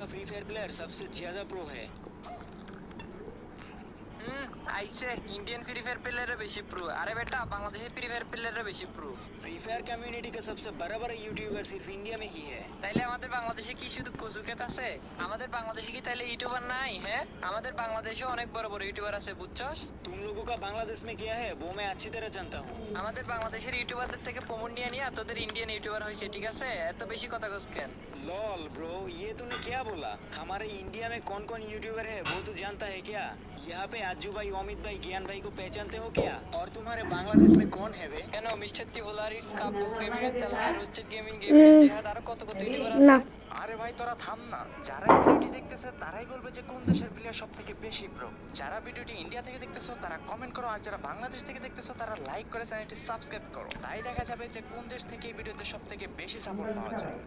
Free fire player सबसे ज्यादा pro है। আইছে ইন্ডিয়ান ফ্রি ফায়ার প্লেয়ারের বেশি প্রো। আরে বেটা বাংলাদেশের ফ্রি ফায়ার প্লেয়ারের বেশি প্রো। फ्री फायर कम्युनिटी का सबसे बड़ा बड़ा यूट्यूबर सिर्फ इंडिया में ही है। তাইলে আমাদের বাংলাদেশে কি শুধু কচুক্ষেত আছে? আমাদের বাংলাদেশে কি তাইলে ইউটিউবার নাই? হ্যাঁ, আমাদের বাংলাদেশেও অনেক বড় বড় ইউটিউবার আছে, বুঝছস? तुम लोगों का बांग्लादेश में क्या है वो मैं अच्छी तरह जानता हूँ। আমাদের বাংলাদেশের ইউটিউবারদের থেকে প্রমোট নিয়ে নিয়ে তোদের ইন্ডিয়ান ইউটিউবার হয়েছে, ঠিক আছে? এত বেশি কথা কস কেন? लॉल ब्रो, ये तूने क्या बोला? हमारे इंडिया में कौन कौन यूट्यूबर है वो तू जानता है क्या? यहाँ पे आजू भाई, अमित भाई, ज्ञान भाई को पहचानते हो क्या? और तुम्हारे बांग्लादेश में कौन है वे? কেন মিস্টার তিহুলার ইটস কাপু গেমিং তেলহা রোস্টেড গেমিং গেমিং জেহাদ আর কত কত ইউটিউবার আছে। না আরে ভাই তোরা থাম না, যারা ভিডিওটি দেখতেছে তারাই বলবে যে কোন দেশের প্লেয়ার সব থেকে বেশি প্রো। যারা ভিডিওটি ইন্ডিয়া থেকে দেখতেছো তারা কমেন্ট করো, আর যারা বাংলাদেশ থেকে দেখতেছো তারা লাইক করে চ্যানেলটি সাবস্ক্রাইব করো। তাই দেখা যাবে যে কোন দেশ থেকে এই ভিডিওতে সব থেকে বেশি সাপোর্ট পাওয়া যায়।